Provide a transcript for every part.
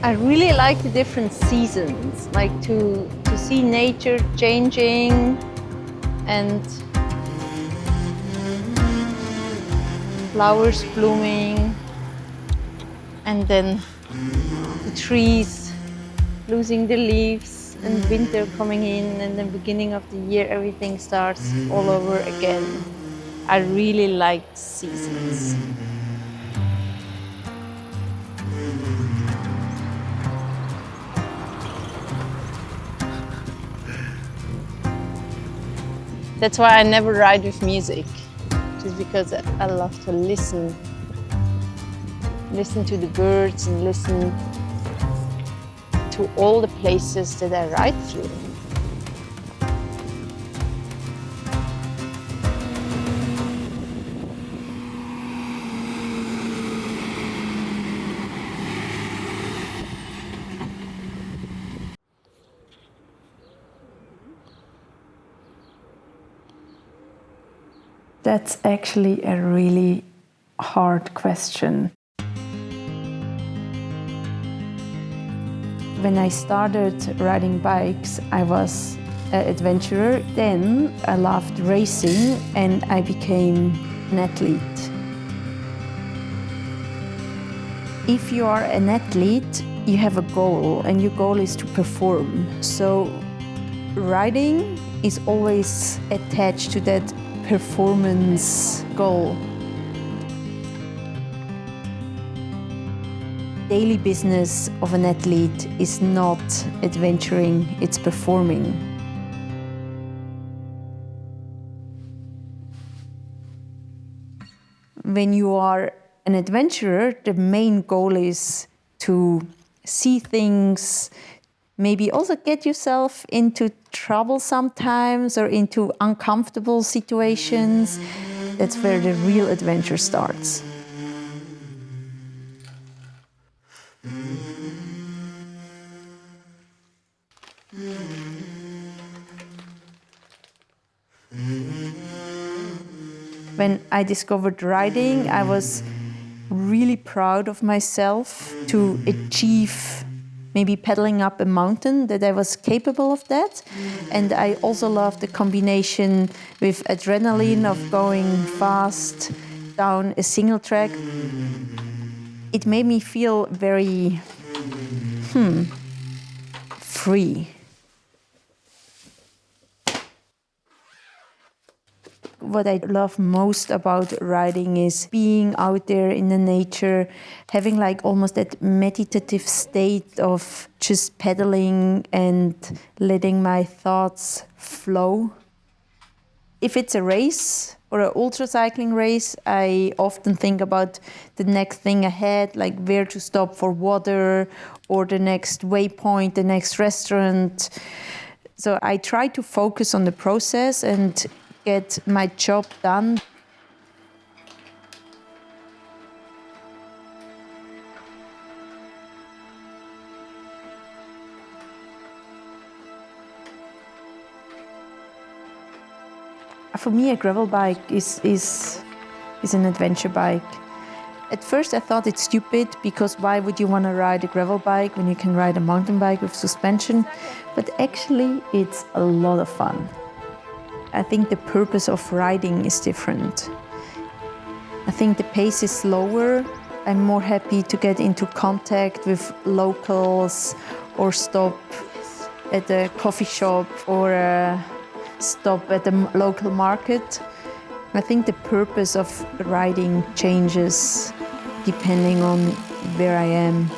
I really like the different seasons, like to see nature changing and flowers blooming, and then the trees losing the leaves and winter coming in, and the beginning of the year everything starts all over again. I really like seasons. That's why I never ride with music, just because I love to listen to the birds and listen to all the places that I ride through. That's actually a really hard question. When I started riding bikes, I was an adventurer. Then I loved racing and I became an athlete. If you are an athlete, you have a goal, and your goal is to perform. So riding is always attached to that performance goal. Daily business of an athlete is not adventuring, it's performing. When you are an adventurer, the main goal is to see things, maybe also get yourself into trouble sometimes or into uncomfortable situations. That's where the real adventure starts. When I discovered riding, I was really proud of myself to achieve maybe pedaling up a mountain, that I was capable of that. And I also loved the combination with adrenaline of going fast down a single track. It made me feel very free. What I love most about riding is being out there in the nature, having like almost that meditative state of just pedaling and letting my thoughts flow. If it's a race or an ultra cycling race, I often think about the next thing ahead, like where to stop for water or the next waypoint, the next restaurant. So I try to focus on the process and get my job done. For me, a gravel bike is an adventure bike. At first I thought it's stupid, because why would you want to ride a gravel bike when you can ride a mountain bike with suspension? But actually it's a lot of fun. I think the purpose of riding is different. I think the pace is slower. I'm more happy to get into contact with locals or stop at a coffee shop or stop at the local market. I think the purpose of riding changes depending on where I am.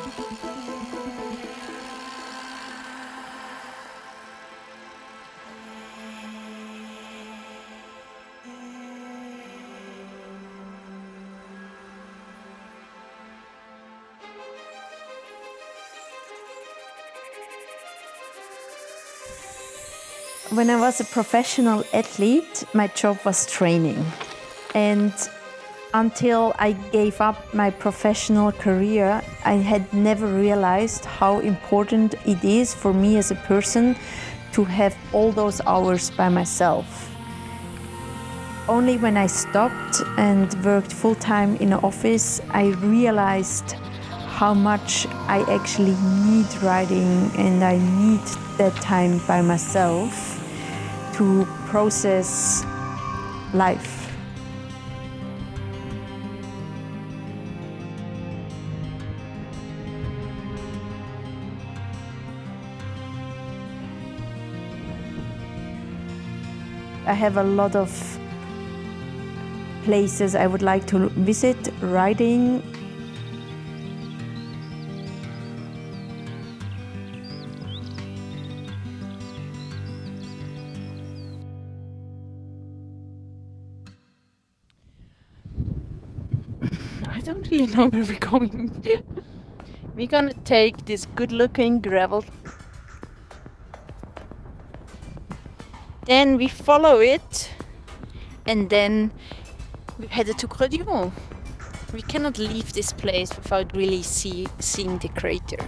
When I was a professional athlete, my job was training. And until I gave up my professional career, I had never realized how important it is for me as a person to have all those hours by myself. Only when I stopped and worked full-time in an office, I realized how much I actually need riding, and I need that time by myself to process life. I have a lot of places I would like to visit riding. I don't really know where we're going. We're gonna take this good-looking gravel. Then we follow it, and then we headed to Prado. We cannot leave this place without really seeing the crater.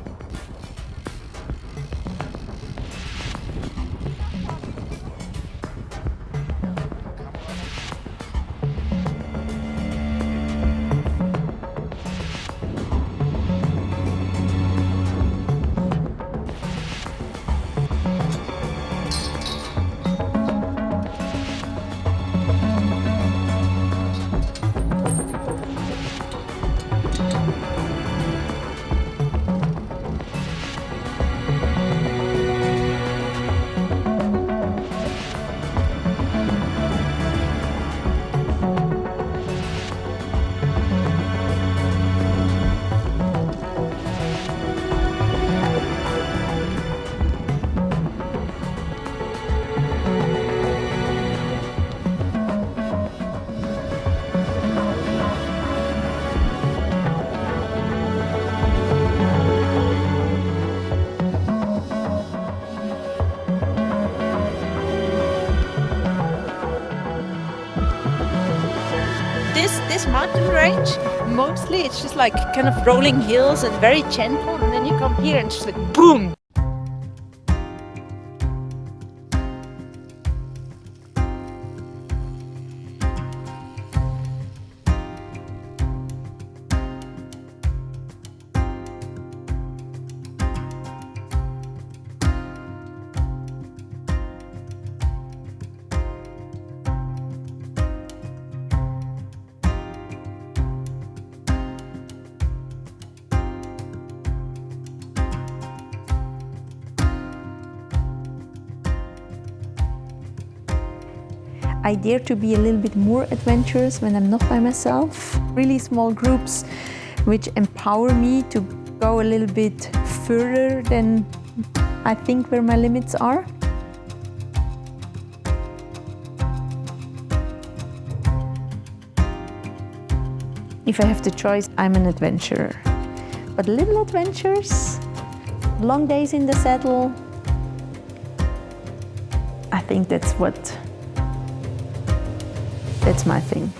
This mountain range, mostly it's just like kind of rolling hills and very gentle, and then you come here and it's just like boom. I dare to be a little bit more adventurous when I'm not by myself. Really small groups which empower me to go a little bit further than I think where my limits are. If I have the choice, I'm an adventurer. But little adventures, long days in the saddle, I think that's my thing.